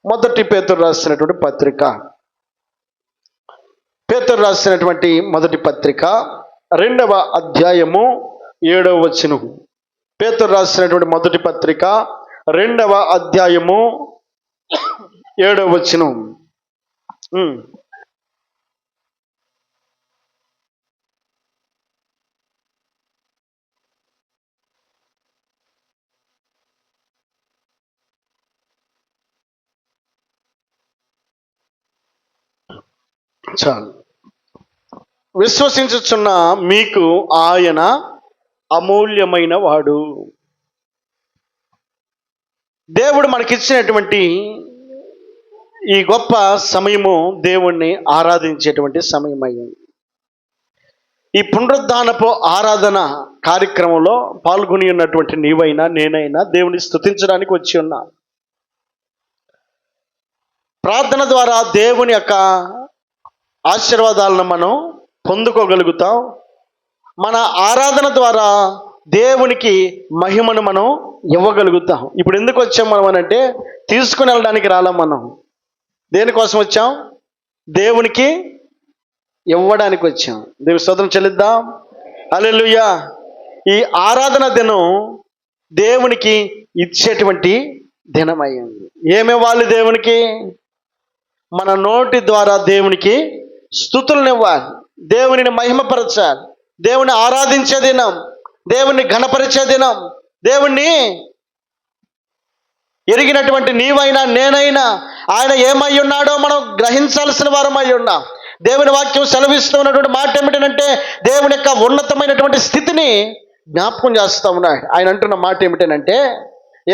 మొదటి పేతురు రాసినటువంటి పత్రిక, పేతురు రాసినటువంటి మొదటి పత్రిక 2వ అధ్యాయము 7వ వచనం. పేతురు రాసినటువంటి మొదటి పత్రిక 2వ అధ్యాయము 7వ వచనం. చాలు. విశ్వసించుచున్న మీకు ఆయన అమూల్యమైన వాడు. దేవుడు మనకిచ్చినటువంటి ఈ గొప్ప సమయము దేవుణ్ణి ఆరాధించేటువంటి సమయం అయ్యింది. ఈ పునరుద్ధానపు ఆరాధన కార్యక్రమంలో పాల్గొని ఉన్నటువంటి నీవైనా నేనైనా దేవుని స్తుతించడానికి వచ్చి ఉన్నా. ప్రార్థన ద్వారా దేవుని యొక్క ఆశీర్వాదాలను మనం పొందుకోగలుగుతాం. మన ఆరాధన ద్వారా దేవునికి మహిమను మనం ఇవ్వగలుగుతాం. ఇప్పుడు ఎందుకు వచ్చాం మనం అనంటే, తీసుకుని వెళ్ళడానికి రాలేం. మనం దేనికోసం వచ్చాం? దేవునికి ఇవ్వడానికి వచ్చాం. దేవుని స్తోత్రం చెల్లిద్దాం. హల్లెలూయా. ఈ ఆరాధన దినం దేవునికి ఇచ్చేటువంటి దినం అయ్యింది. ఏమివ్వాలి దేవునికి? మన నోటి ద్వారా దేవునికి స్తుతులను ఇవ్వాలి, దేవునిని మహిమపరచాలి, దేవుని ఆరాధించే దినం, దేవుణ్ణి ఘనపరిచే దినం. దేవుణ్ణి ఎరిగినటువంటి నీవైనా నేనైనా ఆయన ఏమై ఉన్నాడో మనం గ్రహించాల్సిన వారమై ఉన్నాం. దేవుని వాక్యం సెలవిస్తూ ఉన్నటువంటి మాట ఏమిటంటే, దేవుని యొక్క ఉన్నతమైనటువంటి స్థితిని జ్ఞాపకం చేస్తూ ఉన్నాడు. ఆయన అంటున్న మాట ఏమిటంటే,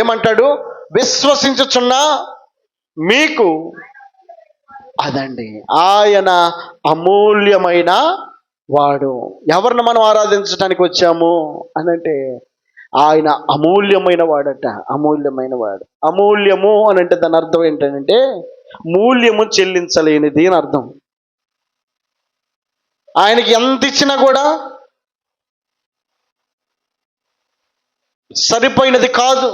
ఏమంటాడు? విశ్వసించుచున్న మీకు అదండి ఆయన అమూల్యమైన వాడు. ఎవరిని మనం ఆరాధించడానికి వచ్చాము అనంటే, ఆయన అమూల్యమైన వాడట. అమూల్యమైన వాడు. అమూల్యము అని అంటే దాని అర్థం ఏంటంటే, మూల్యము చెల్లించలేనిది అని అర్థం. ఆయనకి ఎంత ఇచ్చినా కూడా సరిపోయినది కాదు,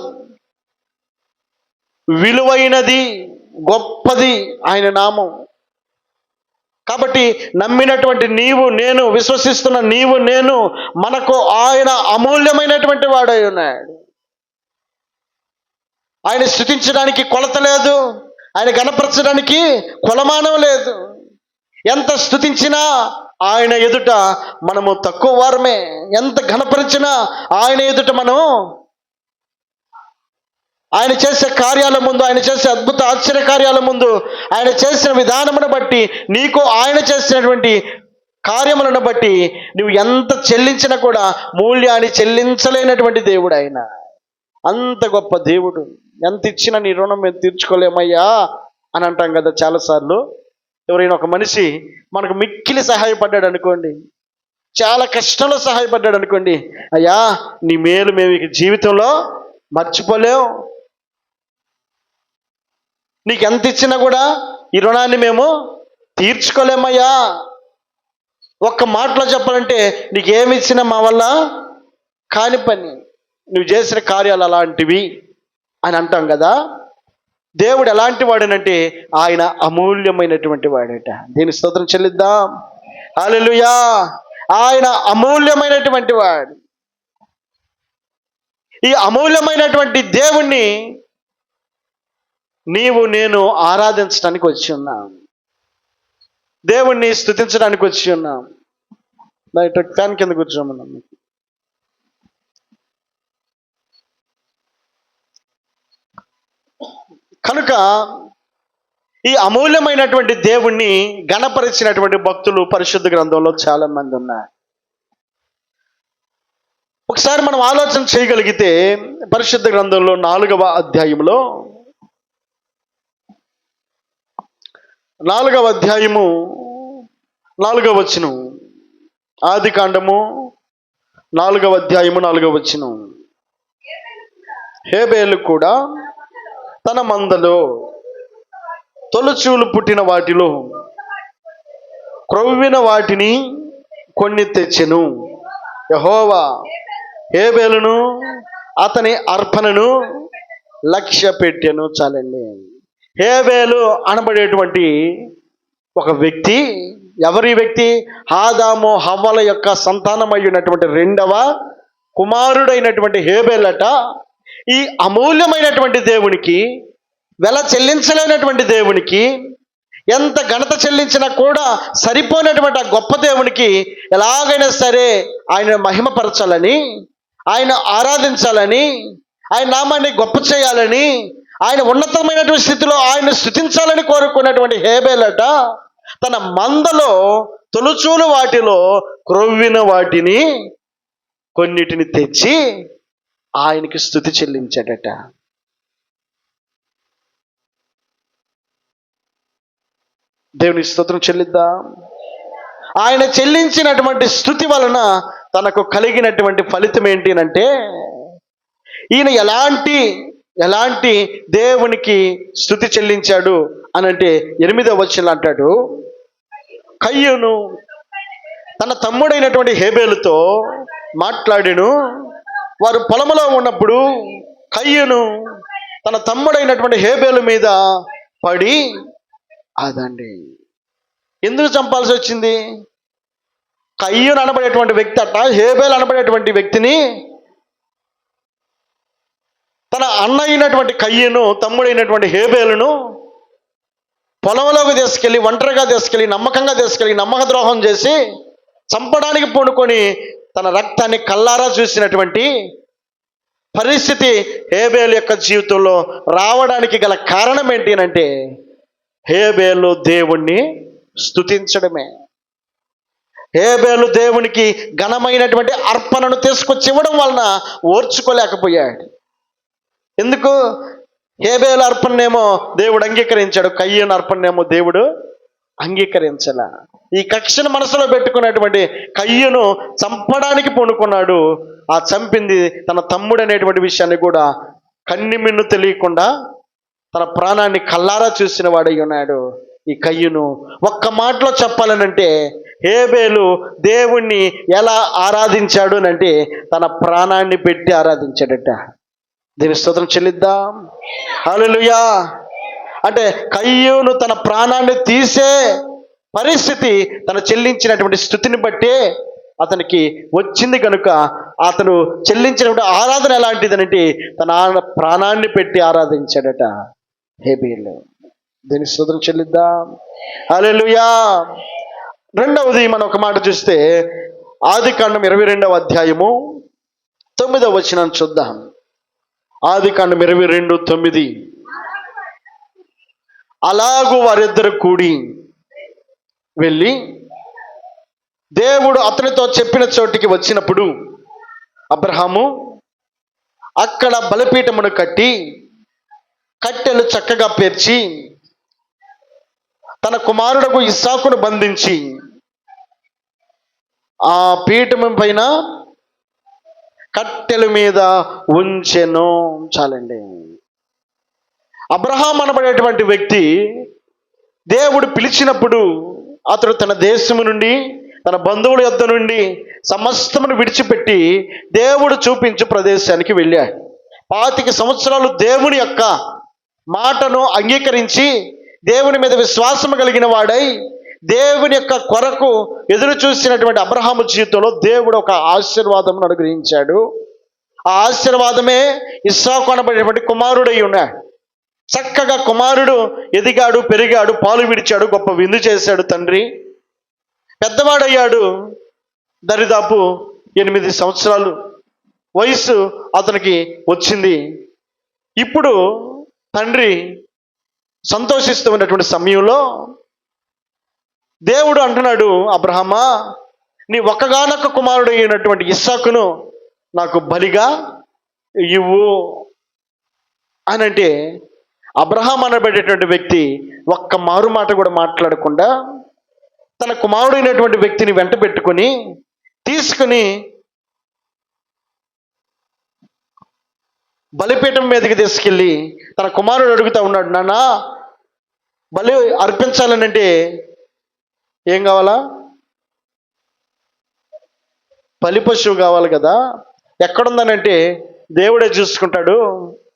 విలువైనది, గొప్పది ఆయన నామం. కాబట్టి నమ్మినటువంటి నీవు నేను, విశ్వసిస్తున్న నీవు నేను, మనకు ఆయన అమూల్యమైనటువంటి వాడై ఉన్నాడు. ఆయన స్తుతించడానికి కొలత లేదు, ఆయన గణపరచడానికి కొలమానం లేదు. ఎంత స్తుతించినా ఆయన ఎదుట మనము తక్కువ వారమే. ఎంత ఘనపరిచినా ఆయన ఎదుట మనం, ఆయన చేసే కార్యాల ముందు, ఆయన చేసే అద్భుత ఆశ్చర్య కార్యాల ముందు, ఆయన చేసిన విధానమును బట్టి, నీకు ఆయన చేసినటువంటి కార్యములను బట్టి నువ్వు ఎంత చెల్లించినా కూడా మూల్యాన్ని చెల్లించలేనటువంటి దేవుడు ఆయన. అంత గొప్ప దేవుడు. ఎంత ఇచ్చినా నీ రుణం మేము తీర్చుకోలేమయ్యా అని అంటాం కదా చాలాసార్లు. ఎవరైనా ఒక మనిషి మనకు మిక్కిలి సహాయపడ్డాడు అనుకోండి, చాలా కష్టంలో సహాయపడ్డాడు అనుకోండి, అయ్యా నీ మేలు మేము ఇక జీవితంలో మర్చిపోలేం, నీకు ఎంత ఇచ్చినా కూడా ఈ రుణాన్ని మేము తీర్చుకోలేమయ్యా. ఒక్క మాటలో చెప్పాలంటే, నీకేమి ఇచ్చినా మా వల్ల కాని పని, నువ్వు చేసిన కార్యాలు అలాంటివి అని అంటాం కదా. దేవుడు ఎలాంటి వాడనంటే, ఆయన అమూల్యమైనటువంటి వాడట. దీని స్తోత్రం చెల్లిద్దాం. హల్లెలూయా. ఆయన అమూల్యమైనటువంటి వాడు. ఈ అమూల్యమైనటువంటి దేవుణ్ణి నీవు నేను ఆరాధించడానికి వచ్చి ఉన్నాం, దేవుణ్ణి స్తుతించడానికి వచ్చి ఉన్నాం. బయట ఫ్యాన్ కింద కూర్చోమన్నాం. కనుక ఈ అమూల్యమైనటువంటి దేవుణ్ణి గణపరిచినటువంటి భక్తులు పరిశుద్ధ గ్రంథంలో చాలా మంది ఉన్నారు. ఒకసారి మనం ఆలోచన చేయగలిగితే, పరిశుద్ధ గ్రంథంలో 4వ అధ్యాయంలో 4వ అధ్యాయము 4వ వచనం, ఆది కాండము 4వ అధ్యాయము 4వ వచనం. హేబేలు కూడా తన మందలో తొలచూలు పుట్టిన వాటిలో క్రొవ్విన వాటిని కొన్ని తెచ్చెను. యెహోవా హేబేలును అతని అర్పణను లక్ష్య పెట్టెను. చాలండి. హేబేలు అనబడేటువంటి ఒక వ్యక్తి. ఎవరి వ్యక్తి? ఆదాము హవ్వల యొక్క సంతానమైనటువంటి రెండవ కుమారుడైనటువంటి హేబేలట ఈ అమూల్యమైనటువంటి దేవునికి, వెల చెల్లించలేనటువంటి దేవునికి, ఎంత ఘనత చెల్లించినా కూడా సరిపోయినటువంటి ఆ గొప్ప దేవునికి ఎలాగైనా సరే ఆయన మహిమపరచాలని, ఆయన ఆరాధించాలని, ఆయన నామాన్ని గొప్ప చేయాలని, ఆయన ఉన్నతమైనటువంటి స్థితిలో ఆయన స్తుతించాలని కోరుకున్నటువంటి హేబేలట తన మందలో తొలుచూలు వాటిలో క్రొవ్విన వాటిని కొన్నిటిని తెచ్చి ఆయనకి స్తుతి చెల్లించాడట. దేవుని స్తోత్రం చెల్లిద్దాం. ఆయన చెల్లించినటువంటి స్తుతి వలన తనకు కలిగినటువంటి ఫలితం ఏంటి అంటే, ఈయన ఎలాంటి దేవునికి స్తుతి చెల్లించాడు అనంటే 8వ వచనంలో అంటాడు, కయ్యూను తన తమ్ముడైనటువంటి హేబేలుతో మాట్లాడెను. వారు పొలములో ఉన్నప్పుడు కయ్యూను తన తమ్ముడైనటువంటి హేబేలు మీద పడి, అదండి ఎందుకు చంపాల్సి వచ్చింది? కయ్యూను అనబడేటువంటి వ్యక్తి అట హేబేలు అనబడేటువంటి వ్యక్తిని తన అన్న అయినటువంటి కయ్యూను తమ్ముడైనటువంటి హేబేలును పొలంలోకి తీసుకెళ్ళి, ఒంటరిగా తీసుకెళ్ళి, నమ్మకంగా తీసుకెళ్ళి, నమ్మక ద్రోహం చేసి చంపడానికి పూనుకొని తన రక్తాన్ని కల్లారా చూసినటువంటి పరిస్థితి హేబేలు యొక్క జీవితంలో రావడానికి గల కారణం ఏంటి అంటే, హేబేలు దేవుణ్ణి స్తుతించడమే. హేబేలు దేవునికి ఘనమైనటువంటి అర్పణను తీసుకొచ్చి ఇవ్వడం వలన ఓర్చుకోలేకపోయాడు. ఎందుకు? హేబేలు అర్పణనేమో దేవుడు అంగీకరించాడు, కయ్యూను అర్పణనేమో దేవుడు అంగీకరించలా. ఈ కక్షను మనసులో పెట్టుకున్నటువంటి కయ్యూను చంపడానికి పూనుకున్నాడు. ఆ చంపింది తన తమ్ముడు అనేటువంటి విషయాన్ని కూడా కన్నిమిన్ను తెలియకుండా తన ప్రాణాన్ని కల్లారా చూసిన వాడై ఉన్నాడు ఈ కయ్యూను. ఒక్క మాటలో చెప్పాలనంటే, హేబేలు దేవుణ్ణి ఎలా ఆరాధించాడు అంటే తన ప్రాణాన్ని పెట్టి ఆరాధించాడట. దేవుని స్తోత్రం చెల్లిద్దాం. హల్లెలూయా. అంటే కయ్యూను తన ప్రాణాన్ని తీసే పరిస్థితి తను చెల్లించినటువంటి స్థుతిని బట్టే అతనికి వచ్చింది కనుక అతను చెల్లించినటువంటి ఆరాధన ఎలాంటిదనంటే తన ప్రాణాన్ని పెట్టి ఆరాధించాడట హేబేలు. దీనికి స్తోత్రం చెల్లిద్దాం. హల్లెలూయా. రెండవది మనం ఒక మాట చూస్తే ఆదికాండం 22వ అధ్యాయము 9వ వచనాన్ని చూద్దాం. ఆదికాండం 22:9. అలాగూ వారిద్దరు కూడి వెళ్ళి దేవుడు అతనితో చెప్పిన చోటికి వచ్చినప్పుడు అబ్రహాము అక్కడ బలిపీఠమును కట్టి కట్టెలు చక్కగా పేర్చి తన కుమారుడకు ఇస్సాకును బంధించి ఆ పీఠము పైన కట్టెల మీద ఉంచెను. చాలండి. అబ్రహాం అనబడేటువంటి వ్యక్తి దేవుడు పిలిచినప్పుడు అతడు తన దేశము నుండి, తన బంధువుల యొద్ద నుండి సమస్తమును విడిచిపెట్టి దేవుడు చూపించు ప్రదేశానికి వెళ్ళాడు. 25 సంవత్సరాలు దేవుని యొక్క మాటను అంగీకరించి దేవుని మీద విశ్వాసము కలిగిన వాడై దేవుని యొక్క కొరకు ఎదురు చూసినటువంటి అబ్రహాము జీవితంలో దేవుడు ఒక ఆశీర్వాదమును అనుగ్రహించాడు. ఆ ఆశీర్వాదమే ఇస్సాకు అనబడేటువంటి కుమారుడై ఉన్నాడు. చక్కగా కుమారుడు ఎదిగాడు, పెరిగాడు, పాలు విడిచాడు, గొప్ప విందు చేశాడు తండ్రి. పెద్దవాడయ్యాడు. దరిదాపు 8 సంవత్సరాలు వయసు అతనికి వచ్చింది. ఇప్పుడు తండ్రి సంతోషిస్తూ ఉన్నటువంటి సమయంలో దేవుడు అంటున్నాడు, అబ్రహమా, నీ ఒక్కగానొక్క కుమారుడు అయినటువంటి ఇస్సాకును నాకు బలిగా ఇవ్వు అనంటే, అబ్రహాం అనబడేటువంటి వ్యక్తి ఒక్క మారు మాట కూడా మాట్లాడకుండా తన కుమారుడైనటువంటి వ్యక్తిని వెంట పెట్టుకొని తీసుకుని బలిపీఠం మీదకి తీసుకెళ్ళి తన కుమారుడు అడుగుతా ఉన్నాడు, నాన్న బలి అర్పించాలనంటే ఏం కావాలా? బలి పశువు కావాలి కదా. ఎక్కడుందనంటే దేవుడే చూసుకుంటాడు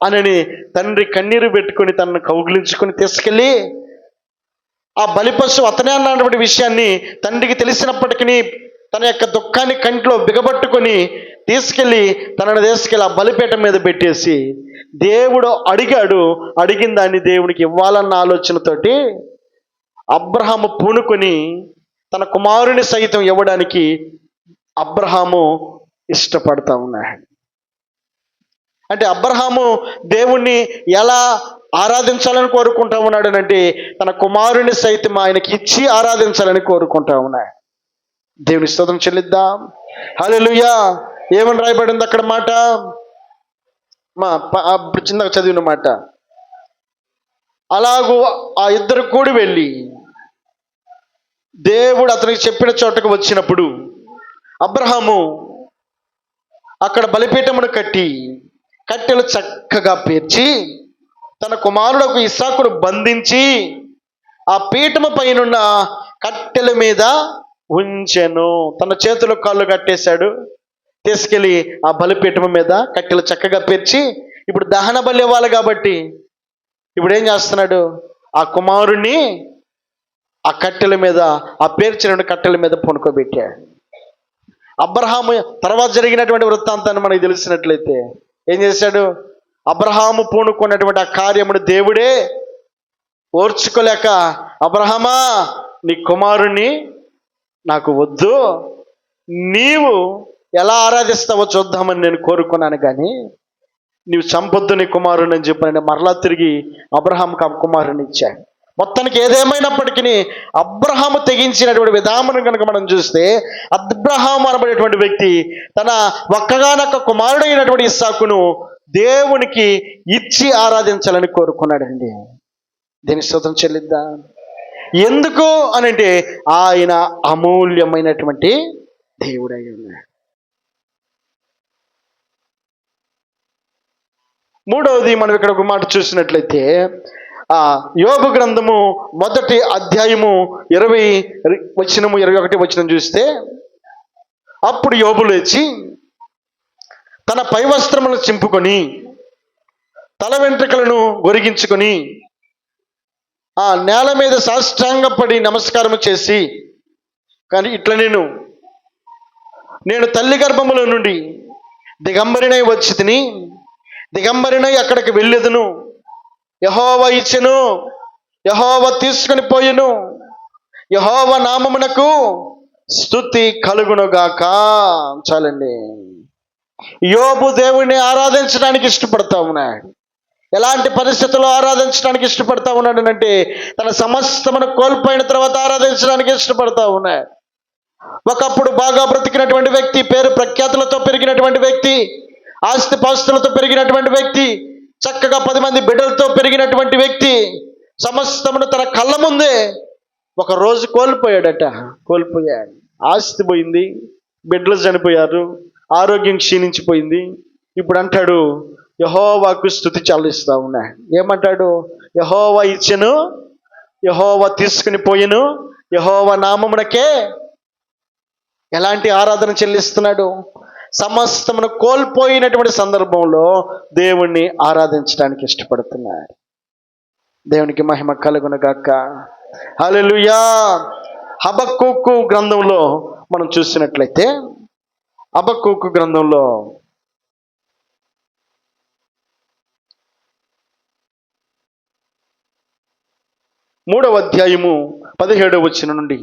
అనని తండ్రి కన్నీరు పెట్టుకొని తనను కౌగిలించుకొని తీసుకెళ్ళి ఆ బలిపశువు అతనే అన్నటువంటి విషయాన్ని తండ్రికి తెలిసినప్పటికీ తన యొక్క దుఃఖాన్ని కంట్లో బిగబట్టుకొని తనను తీసుకెళ్ళి ఆ బలిపీఠం మీద పెట్టేసి దేవుడు అడిగిన దాన్ని దేవునికి ఇవ్వాలన్న ఆలోచనతోటి అబ్రహాము పూనుకొని తన కుమారుని సైతం ఇవ్వడానికి అబ్రహాము ఇష్టపడతా ఉన్నాడు. అంటే అబ్రహాము దేవుణ్ణి ఎలా ఆరాధించాలని కోరుకుంటా ఉన్నాడు అంటే తన కుమారుని సైతం ఆయనకి ఇచ్చి ఆరాధించాలని కోరుకుంటా ఉన్నాడు. దేవుని స్తోత్రం చెల్లిద్దాం. హల్లెలూయా. ఏమని రాయబడింది అక్కడ మాట? చిన్నగా చదివిన మాట, అలాగూ ఆ ఇద్దరు కూడి వెళ్ళి దేవుడు అతనికి చెప్పిన చోటకు వచ్చినప్పుడు అబ్రహాము అక్కడ బలిపీఠమును కట్టెలు చక్కగా పేర్చి తన కుమారుడు ఇస్సాకును బంధించి ఆ పీఠము పైనున్న కట్టెల మీద ఉంచెను. తన చేతులు కాళ్ళు కట్టేశాడు. తీసుకెళ్ళి ఆ బలిపీఠము మీద కట్టెలు చక్కగా పేర్చి ఇప్పుడు దహన బలి ఇవ్వాలి కాబట్టి ఇప్పుడు ఏం చేస్తున్నాడు? ఆ కుమారుణ్ణి ఆ కట్టెల మీద, ఆ పేర్చిన కట్టెల మీద పొనుకోబెట్టాడు. అబ్రహాము తర్వాత జరిగినటువంటి వృత్తాంతాన్ని మనకు తెలిసినట్లయితే ఏం చేశాడు? అబ్రహాము పూనుకున్నటువంటి ఆ కార్యమును దేవుడే ఓర్చుకోలేక, అబ్రహామా నీ కుమారుణ్ణి నాకు వద్దు, నీవు ఎలా ఆరాధిస్తావో చూద్దామని నేను కోరుకున్నాను, కానీ నీవు చంపొద్దు నీ కుమారుని అని చెప్పి మరలా తిరిగి అబ్రహాంకి ఆ కుమారుని ఇచ్చాడు. మొత్తానికి ఏదేమైనప్పటికీ అబ్రహాము తెగించినటువంటి విధానం కనుక మనం చూస్తే, అబ్రహాము అనబడేటువంటి వ్యక్తి తన ఒక్కగానొక్క కుమారుడు అయినటువంటి ఇస్సాకును దేవునికి ఇచ్చి ఆరాధించాలని కోరుకున్నాడండి. దీని స్తోత్రం చెల్లిద్దాం. ఎందుకు అనంటే ఆయన అమూల్యమైనటువంటి దేవుడై ఉన్నాడు. మూడవది మనం ఇక్కడ ఒక మాట చూసినట్లయితే యోబు గ్రంథము 1వ అధ్యాయము 21 చూస్తే, అప్పుడు యోబు లేచి తన పై వస్త్రములను చింపుకొని తల వెంట్రుకలను గొరిగించుకొని ఆ నేల మీద సాష్టాంగపడి నమస్కారం చేసి, కానీ ఇట్లా నేను తల్లి గర్భములో నుండి దిగంబరినై వచ్చి తిని దిగంబరినై అక్కడికి వెళ్ళెదను. యెహోవా ఇచ్చెను, యెహోవా తీసుకుని పోయెను, యెహోవా నామమునకు స్తుతి కలుగునుగాక. చాలండి. యోబు దేవుణ్ణి ఆరాధించడానికి ఇష్టపడతా ఉన్నాడు. ఎలాంటి పరిస్థితుల్లో ఆరాధించడానికి ఇష్టపడతా ఉన్నాడు అంటే తన సమస్తమును కోల్పోయిన తర్వాత ఆరాధించడానికి ఇష్టపడతా ఉన్నాడు. ఒకప్పుడు బాగా బ్రతికినటువంటి వ్యక్తి, పేరు ప్రఖ్యాతులతో పెరిగినటువంటి వ్యక్తి, ఆస్తిపాస్తులతో పెరిగినటువంటి వ్యక్తి, చక్కగా 10 మంది బిడ్డలతో పెరిగినటువంటి వ్యక్తి సమస్తమును తన కళ్ళ ముందే ఒక రోజు కోల్పోయాడు. ఆస్తి పోయింది, బిడ్డలు చనిపోయారు, ఆరోగ్యం క్షీణించిపోయింది. ఇప్పుడు అంటాడు యెహోవాకు స్తుతి చెల్లిస్తా ఉన్నా. ఏమంటాడు? యెహోవా ఇచ్చెను, యెహోవా తీసుకుని పోయెను, యెహోవా నామమునకే. ఎలాంటి ఆరాధన చెల్లిస్తున్నాడు? సమస్తమును కోల్పోయినటువంటి సందర్భంలో దేవుణ్ణి ఆరాధించడానికి ఇష్టపడుతున్నాడు. దేవునికి మహిమ కలుగునుగాక. హల్లెలూయా. హబక్కూకు గ్రంథంలో మనం చూసినట్లయితే, హబక్కూకు గ్రంథంలో 3వ అధ్యాయము 17వ వచనం నుండి,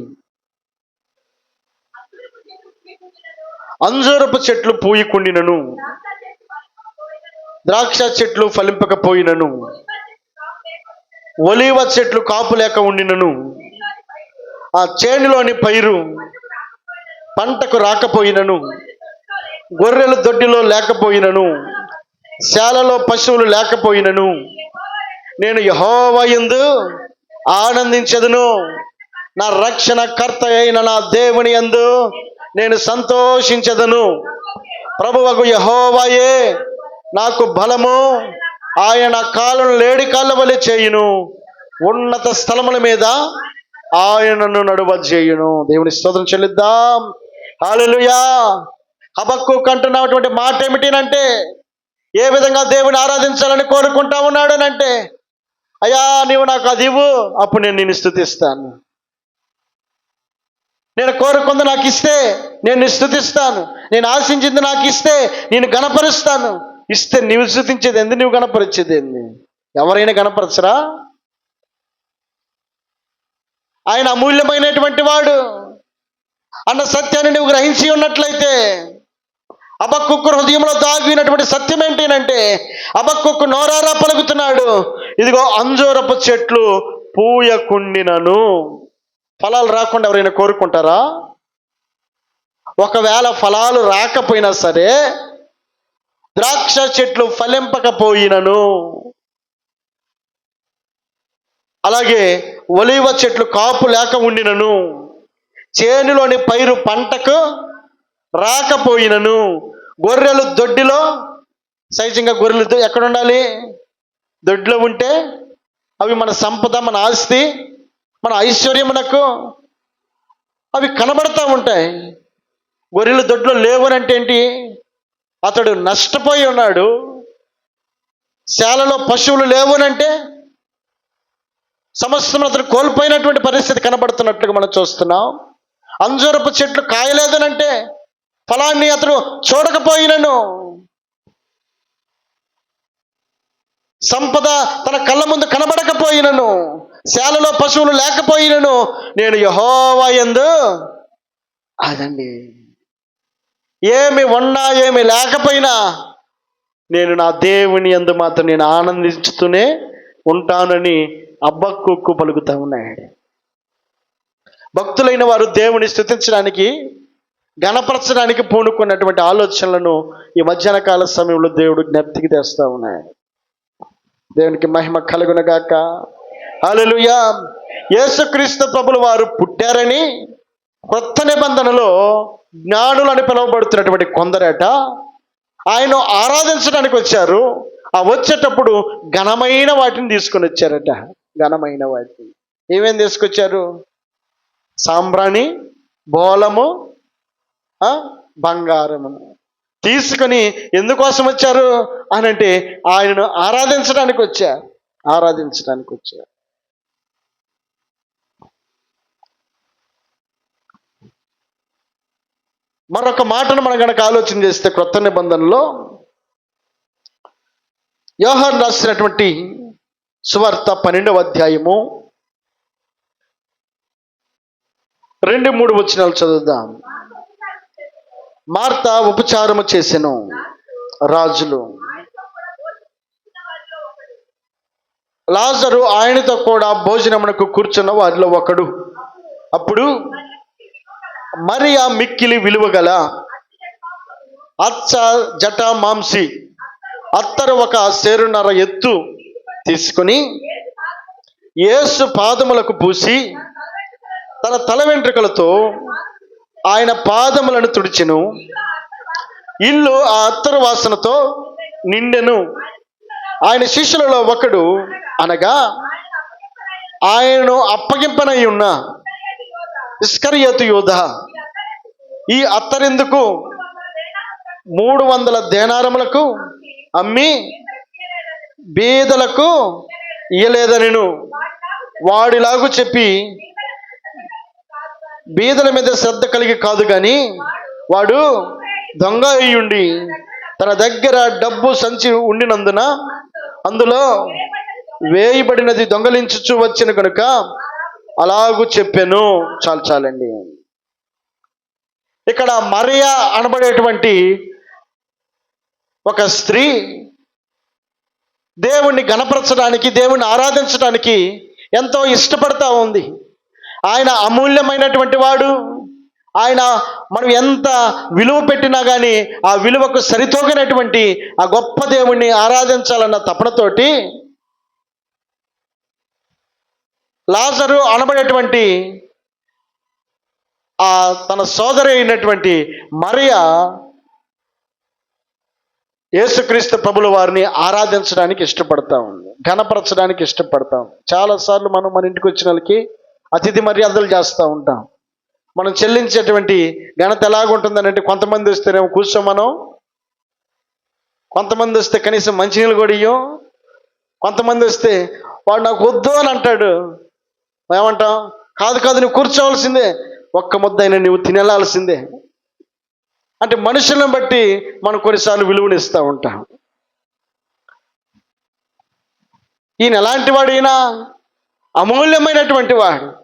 అంజూరపు చెట్లు పూయకుండినను, ద్రాక్ష చెట్లు ఫలింపకపోయినను, ఒలీవ చెట్లు కాపు లేక ఉండినను, ఆ చేనులోని పైరు పంటకు రాకపోయినను, గొర్రెలు దొడ్డిలో లేకపోయినను, శాలలో పశువులు లేకపోయినను, నేను యెహోవా యందు ఆనందించెదను, నా రక్షణ కర్త అయిన నా దేవుని యందు నేను సంతోషించెదను. ప్రభువగు యెహోవాయే నాకు బలము, ఆయన కాళ్ళను లేడి కాళ్ళ వలె చేయును, ఉన్నత స్థలముల మీద ఆయనను నడువజేయును. దేవుని స్తోత్రం చెల్లిద్దాం. హల్లెలూయా. హబక్కూకు అంటున్నటువంటి మాట ఏమిటంటే, ఏ విధంగా దేవుని ఆరాధించాలని కోరుకుంటా ఉన్నాడు అని అంటే, అయ్యా నీవు నాకు అది ఇవ్వు, అప్పుడు నేను నిన్ను స్తుతిస్తాను. నేను కోరుకుంది నాకు ఇస్తే నేను నిన్ను స్తుతిస్తాను. నేను ఆశించింది నాకు ఇస్తే నేను గణపరుస్తాను. ఇస్తే నీవు స్తుతించేది ఏంది, నువ్వు గణపరిచేది ఏంది? ఎవరైనా గణపరచరా? ఆయన అమూల్యమైనటువంటి వాడు అన్న సత్యాన్ని నువ్వు గ్రహించి ఉన్నట్లయితే, హబక్కూకు హృదయంలో దాగినటువంటి సత్యం ఏంటంటే, హబక్కూకు నోరారా పలుకుతున్నాడు, ఇదిగో అంజూరపు చెట్లు పూయకుండినను. ఫలాలు రాకుండా ఎవరైనా కోరుకుంటారా? ఒకవేళ ఫలాలు రాకపోయినా సరే, ద్రాక్ష చెట్లు ఫలింపకపోయినను, అలాగే ఒలీవ చెట్లు కాపు లేక ఉండినను, చేనులోని పైరు పంటకు రాకపోయినను, గొర్రెలు దొడ్డిలో, సహజంగా గొర్రెలు ఎక్కడ ఉండాలి? దొడ్లో ఉంటే అవి మన సంపద, మన ఆస్తి, మన ఐశ్వర్యమునకు అవి కనబడతా ఉంటాయి. గొర్రెలు దొడ్లో లేవనంటే ఏంటి? అతడు నష్టపోయి ఉన్నాడు. శాలలో పశువులు లేవునంటే సమస్తం అతడు కోల్పోయినటువంటి పరిస్థితి కనబడుతున్నట్లుగా మనం చూస్తున్నాం. అంజూరపు చెట్లు కాయలేదనంటే ఫలాన్ని అతడు చూడకపోయినను, సంపద తన కళ్ళ ముందు కనబడకపోయినను, శాలలో పశువులు లేకపోయినను, నేను యెహోవా యందు అదండి, ఏమి ఉన్నా ఏమి లేకపోయినా నేను నా దేవుని యందు మాత్రం నేను ఆనందించుతూనే ఉంటానని హబక్కూకు పలుకుతా ఉన్నాడు. భక్తులైన వారు దేవుని స్తుతించడానికి, గణపరచడానికి పూనుకున్నటువంటి ఆలోచనలను ఈ మధ్యాహ్న కాల సమయంలో దేవుడు జ్ఞప్తికి తెస్తా ఉన్నాడు. దేవునికి మహిమ కలుగునగాక. హల్లెలూయా. యేసుక్రీస్తు ప్రభుల వారు పుట్టారని కొత్త నిబంధనలో జ్ఞానులని పిలువబడుతున్నటువంటి కొందరట ఆయన ఆరాధించడానికి వచ్చారు. ఆ వచ్చేటప్పుడు ఘనమైన వాటిని తీసుకొని వచ్చారట. ఘనమైన వాటిని ఏమేమి తీసుకొచ్చారు? సాంబ్రాణి, బోలము, బంగారము తీసుకొని ఎందుకోసం వచ్చారు అని అంటే, ఆయనను ఆరాధించడానికి వచ్చారు. ఆరాధించడానికి వచ్చారు. మరొక మాటను మనం కనుక ఆలోచన చేస్తే, క్రొత్త నిబంధనలో యోహాను రాసినటువంటి సువార్త 12వ అధ్యాయము 2-3 వచనాలు చదువుదాం. మార్త ఉపచారము చేసెను రాజులు, లాజరు ఆయనతో కూడా భోజనమునకు కూర్చున్న వారిలో ఒకడు. అప్పుడు మరియా మిక్కిలి విలువగల అచ్చ జట మాంసి అత్తరు ఒక సేరున్నర ఎత్తు తీసుకుని యేసు పాదములకు పూసి తన తల వెంట్రుకలతో ఆయన పాదములను తుడిచెను. ఇల్లు ఆ అత్తరు వాసనతో నిండెను. ఆయన శిష్యులలో ఒకడు, అనగా ఆయనను అప్పగింపనై ఉన్న ఇస్కరియోతు యూదా, ఈ అత్తరెందుకు 300 దేనారములకు అమ్మి బీదలకు ఇయ్యలేదనెను. వాడిలాగు చెప్పి బీదల మీద శ్రద్ధ కలిగి కాదు గాని, వాడు దొంగ అయ్యుండి తన దగ్గర డబ్బు సంచి ఉండినందున అందులో వేయబడినది దొంగలించుచూ వచ్చిన కనుక అలాగూ చెప్పాను. చాలండి. ఇక్కడ మరియా అనబడేటువంటి ఒక స్త్రీ దేవుణ్ణి గణపరచడానికి, దేవుణ్ణి ఆరాధించడానికి ఎంతో ఇష్టపడతా ఉంది. ఆయన అమూల్యమైనటువంటి వాడు. ఆయన మనం ఎంత విలువ పెట్టినా కానీ ఆ విలువకు సరితూగినటువంటి ఆ గొప్ప దేవుణ్ణి ఆరాధించాలన్న తపనతోటి లాజరు అనబడేటువంటి ఆ తన సోదరి అయినటువంటి మరియా యేసుక్రీస్తు ప్రభుల వారిని ఆరాధించడానికి ఇష్టపడతా ఉంది, ఘనపరచడానికి ఇష్టపడతాం. చాలాసార్లు మనం మన ఇంటికి వచ్చిన వాళ్ళకి అతిథి మర్యాదలు చేస్తూ ఉంటాం. మనం చెల్లించేటువంటి ఘనత ఎలాగుంటుందని అంటే, కొంతమంది వస్తేనేమో కూర్చోమనం, కొంతమంది వస్తే కనీసం మంచినీళ్ళు కూడా ఇయ్యం. కొంతమంది వస్తే వాడు నాకు వద్దు అని అంటాడు. ఏమంటాం? కాదు కాదు, నువ్వు కూర్చోవలసిందే, ఒక్క ముద్ద అయినా నువ్వు తినేలాల్సిందే. అంటే మనుషులను బట్టి మనం కొన్నిసార్లు విలువనిస్తూ ఉంటాం. ఈయన ఎలాంటి వాడు? ఈయన అమూల్యమైనటువంటి వాడు.